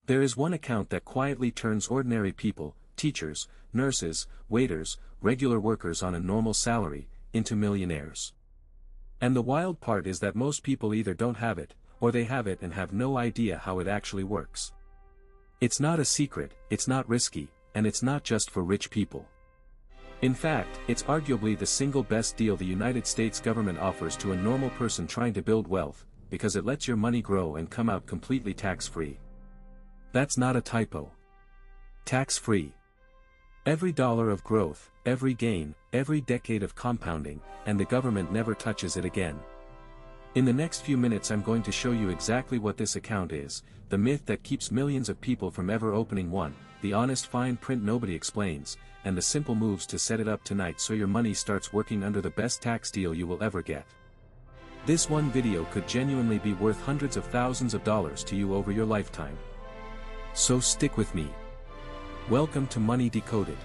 There is one account that quietly turns ordinary people, teachers, nurses, waiters, regular workers on a normal salary, into millionaires. And the wild part is that most people either don't have it, or they have it and have no idea how it actually works. It's not a secret, it's not risky, and it's not just for rich people. In fact, it's arguably the single best deal the United States government offers to a normal person trying to build wealth, because it lets your money grow and come out completely tax-free. That's not a typo. Tax-free. Every dollar of growth, every gain, every decade of compounding, and the government never touches it again. In the next few minutes I'm going to show you exactly what this account is, the myth that keeps millions of people from ever opening one, the honest fine print nobody explains, and the simple moves to set it up tonight so your money starts working under the best tax deal you will ever get. This one video could genuinely be worth hundreds of thousands of dollars to you over your lifetime. So stick with me. Welcome to Money Decoded.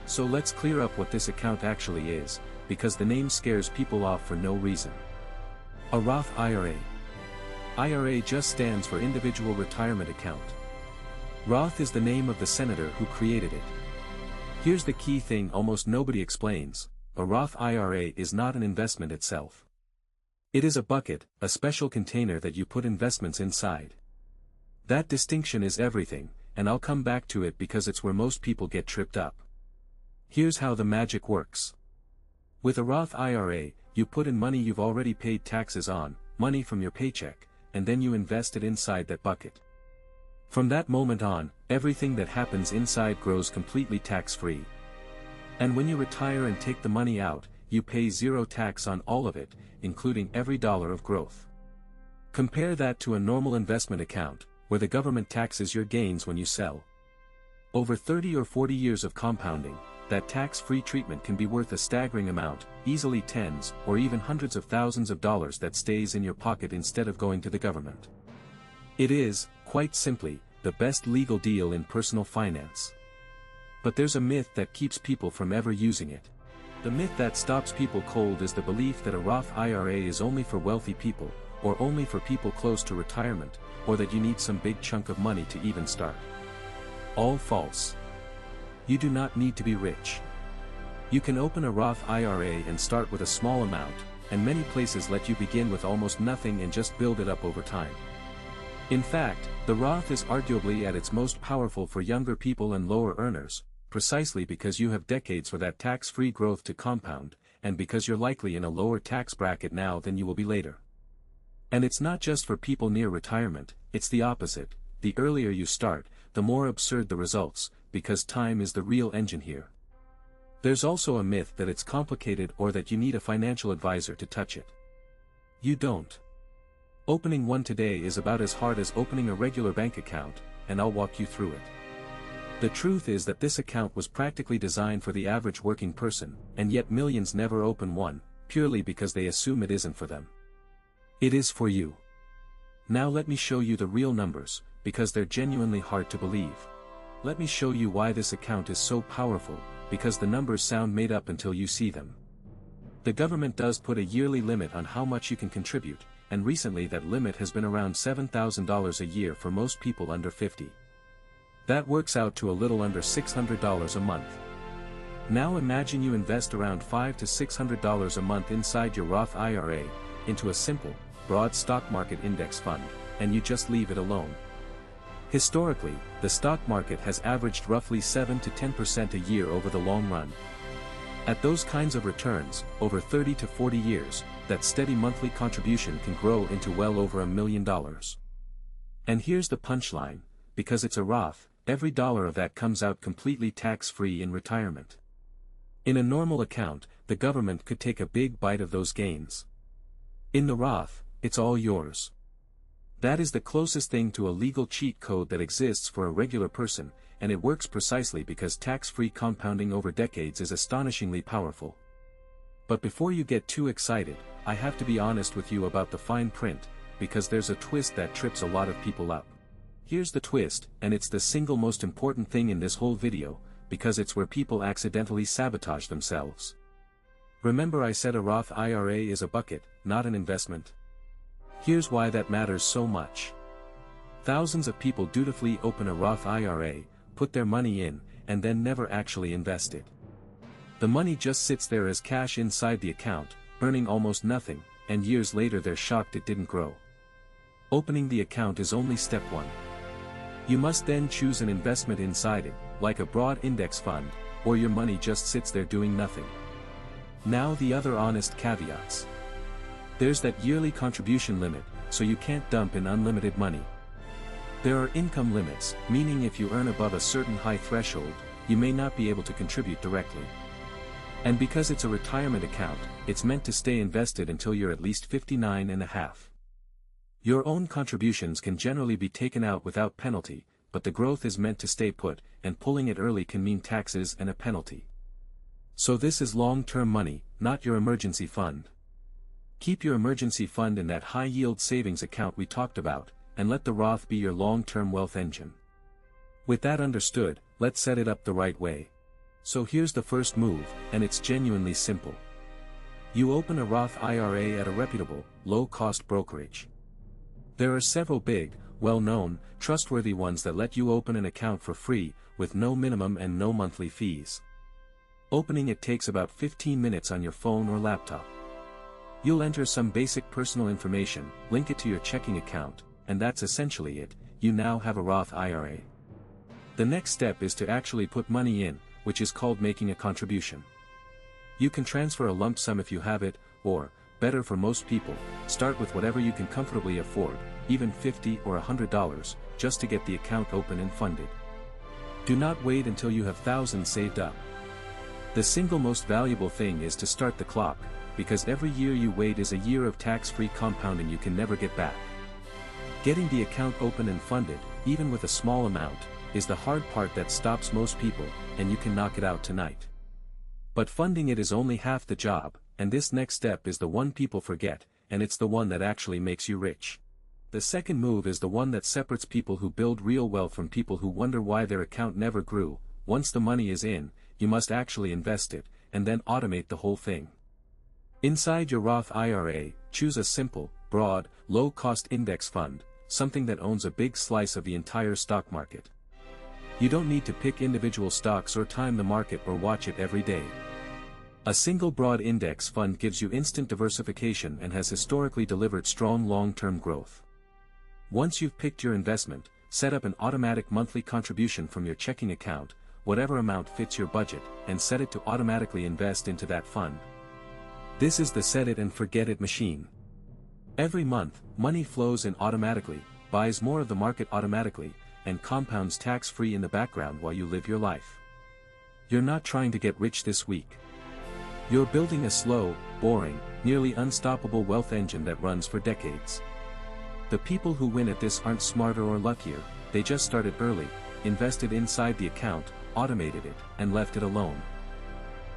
So let's clear up what this account actually is, because the name scares people off for no reason. A Roth IRA. IRA just stands for Individual Retirement Account. Roth is the name of the senator who created it. Here's the key thing almost nobody explains: a Roth IRA is not an investment itself. It is a bucket, a special container that you put investments inside. That distinction is everything, and I'll come back to it because it's where most people get tripped up. Here's how the magic works. With a Roth IRA, you put in money you've already paid taxes on, money from your paycheck, and then you invest it inside that bucket. From that moment on, everything that happens inside grows completely tax-free. And when you retire and take the money out, you pay zero tax on all of it, including every dollar of growth. Compare that to a normal investment account, where the government taxes your gains when you sell. Over 30 or 40 years of compounding, that tax-free treatment can be worth a staggering amount, easily tens or even hundreds of thousands of dollars that stays in your pocket instead of going to the government. It is, quite simply, the best legal deal in personal finance. But there's a myth that keeps people from ever using it. The myth that stops people cold is the belief that a Roth IRA is only for wealthy people, or only for people close to retirement, or that you need some big chunk of money to even start. All false. You do not need to be rich. You can open a Roth IRA and start with a small amount, and many places let you begin with almost nothing and just build it up over time. In fact, the Roth is arguably at its most powerful for younger people and lower earners, precisely because you have decades for that tax-free growth to compound, and because you're likely in a lower tax bracket now than you will be later. And it's not just for people near retirement, it's the opposite. The earlier you start, the more absurd the results, because time is the real engine here. There's also a myth that it's complicated or that you need a financial advisor to touch it. You don't. Opening one today is about as hard as opening a regular bank account, and I'll walk you through it. The truth is that this account was practically designed for the average working person, and yet millions never open one, purely because they assume it isn't for them. It is for you. Now let me show you the real numbers, because they're genuinely hard to believe. Let me show you why this account is so powerful, because the numbers sound made up until you see them. The government does put a yearly limit on how much you can contribute, and recently that limit has been around $7,000 a year for most people under 50. That works out to a little under $600 a month. Now imagine you invest around $500 to $600 a month inside your Roth IRA, into a simple, broad stock market index fund, and you just leave it alone. Historically, the stock market has averaged roughly 7 to 10% a year over the long run. At those kinds of returns, over 30 to 40 years, that steady monthly contribution can grow into well over $1 million. And here's the punchline: because it's a Roth, every dollar of that comes out completely tax-free in retirement. In a normal account, the government could take a big bite of those gains. In the Roth, it's all yours. That is the closest thing to a legal cheat code that exists for a regular person, and it works precisely because tax-free compounding over decades is astonishingly powerful. But before you get too excited, I have to be honest with you about the fine print, because there's a twist that trips a lot of people up. Here's the twist, and it's the single most important thing in this whole video, because it's where people accidentally sabotage themselves. Remember I said a Roth IRA is a bucket, not an investment? Here's why that matters so much. Thousands of people dutifully open a Roth IRA, put their money in, and then never actually invest it. The money just sits there as cash inside the account, earning almost nothing, and years later they're shocked it didn't grow. Opening the account is only step one. You must then choose an investment inside it, like a broad index fund, or your money just sits there doing nothing. Now the other honest caveats. There's that yearly contribution limit, so you can't dump in unlimited money. There are income limits, meaning if you earn above a certain high threshold, you may not be able to contribute directly. And because it's a retirement account, it's meant to stay invested until you're at least 59 and a half. Your own contributions can generally be taken out without penalty, but the growth is meant to stay put, and pulling it early can mean taxes and a penalty. So this is long-term money, not your emergency fund. Keep your emergency fund in that high-yield savings account we talked about, and let the Roth be your long-term wealth engine. With that understood, let's set it up the right way. So here's the first move, and it's genuinely simple. You open a Roth IRA at a reputable, low-cost brokerage. There are several big, well-known, trustworthy ones that let you open an account for free, with no minimum and no monthly fees. Opening it takes about 15 minutes on your phone or laptop. You'll enter some basic personal information, link it to your checking account, and that's essentially it. You now have a Roth IRA. The next step is to actually put money in, which is called making a contribution. You can transfer a lump sum if you have it, or, better for most people, start with whatever you can comfortably afford, even $50 or $100, just to get the account open and funded. Do not wait until you have thousands saved up. The single most valuable thing is to start the clock, because every year you wait is a year of tax-free compounding you can never get back. Getting the account open and funded, even with a small amount, is the hard part that stops most people, and you can knock it out tonight. But funding it is only half the job, and this next step is the one people forget, and it's the one that actually makes you rich. The second move is the one that separates people who build real wealth from people who wonder why their account never grew. Once the money is in, you must actually invest it, and then automate the whole thing. Inside your Roth IRA, choose a simple, broad, low-cost index fund, something that owns a big slice of the entire stock market. You don't need to pick individual stocks or time the market or watch it every day. A single broad index fund gives you instant diversification and has historically delivered strong long-term growth. Once you've picked your investment, set up an automatic monthly contribution from your checking account, whatever amount fits your budget, and set it to automatically invest into that fund. This is the set it and forget it machine. Every month, money flows in automatically, buys more of the market automatically, and compounds tax-free in the background while you live your life. You're not trying to get rich this week. You're building a slow, boring, nearly unstoppable wealth engine that runs for decades. The people who win at this aren't smarter or luckier, they just started early, invested inside the account, automated it, and left it alone.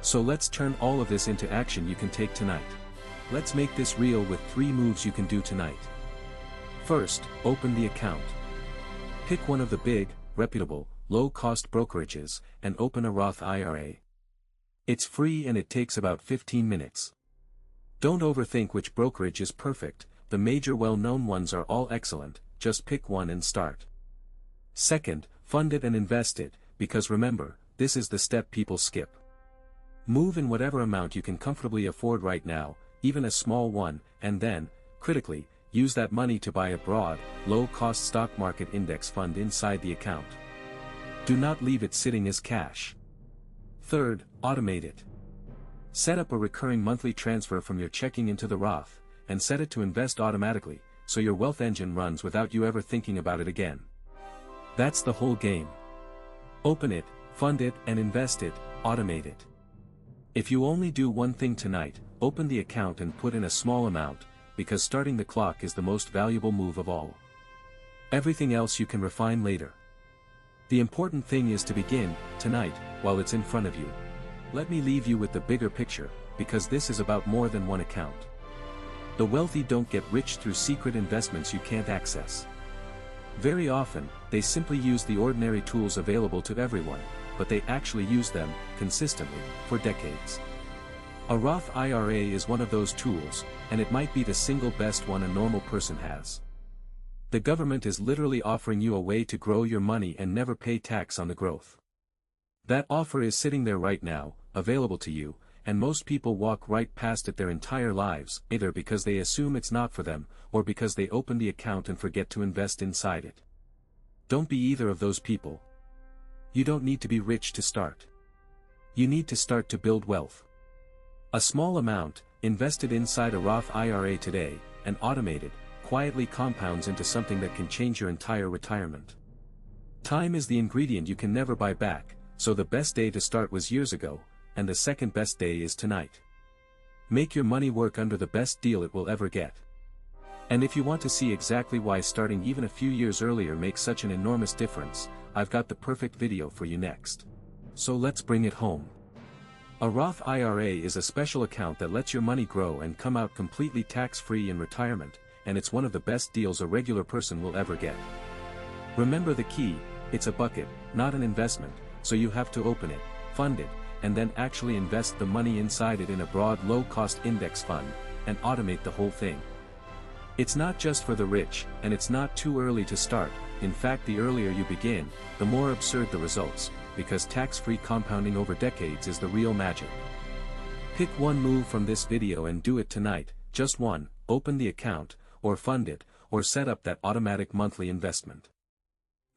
So let's turn all of this into action you can take tonight. Let's make this real with 3 moves you can do tonight. First, open the account. Pick one of the big, reputable, low-cost brokerages, and open a Roth IRA. It's free and it takes about 15 minutes. Don't overthink which brokerage is perfect, the major well-known ones are all excellent, just pick one and start. Second, fund it and invest it, because remember, this is the step people skip. Move in whatever amount you can comfortably afford right now, even a small one, and then, critically, use that money to buy a broad, low-cost stock market index fund inside the account. Do not leave it sitting as cash. Third, automate it. Set up a recurring monthly transfer from your checking into the Roth, and set it to invest automatically, so your wealth engine runs without you ever thinking about it again. That's the whole game. Open it, fund it, and invest it, automate it. If you only do one thing tonight, open the account and put in a small amount, because starting the clock is the most valuable move of all. Everything else you can refine later. The important thing is to begin, tonight, while it's in front of you. Let me leave you with the bigger picture, because this is about more than one account. The wealthy don't get rich through secret investments you can't access. Very often, they simply use the ordinary tools available to everyone, but they actually use them, consistently, for decades. A Roth IRA is one of those tools, and it might be the single best one a normal person has. The government is literally offering you a way to grow your money and never pay tax on the growth. That offer is sitting there right now, available to you, and most people walk right past it their entire lives, either because they assume it's not for them, or because they open the account and forget to invest inside it. Don't be either of those people. You don't need to be rich to start. You need to start to build wealth. A small amount, invested inside a Roth IRA today, and automated, quietly compounds into something that can change your entire retirement. Time is the ingredient you can never buy back, so the best day to start was years ago, and the second best day is tonight. Make your money work under the best deal it will ever get. And if you want to see exactly why starting even a few years earlier makes such an enormous difference, I've got the perfect video for you next. So let's bring it home. A Roth IRA is a special account that lets your money grow and come out completely tax-free in retirement, and it's one of the best deals a regular person will ever get. Remember the key, it's a bucket, not an investment, so you have to open it, fund it, and then actually invest the money inside it in a broad low-cost index fund, and automate the whole thing. It's not just for the rich, and it's not too early to start. In fact, the earlier you begin, the more absurd the results, because tax-free compounding over decades is the real magic. Pick one move from this video and do it tonight, just one: open the account, or fund it, or set up that automatic monthly investment.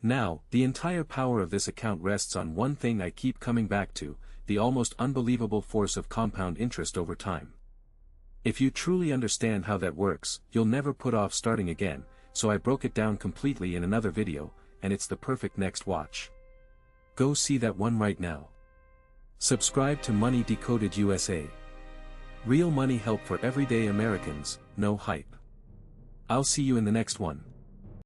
Now, the entire power of this account rests on one thing I keep coming back to: the almost unbelievable force of compound interest over time. If you truly understand how that works, you'll never put off starting again, so I broke it down completely in another video, and it's the perfect next watch. Go see that one right now. Subscribe to Money Decoded USA. Real money help for everyday Americans, no hype. I'll see you in the next one.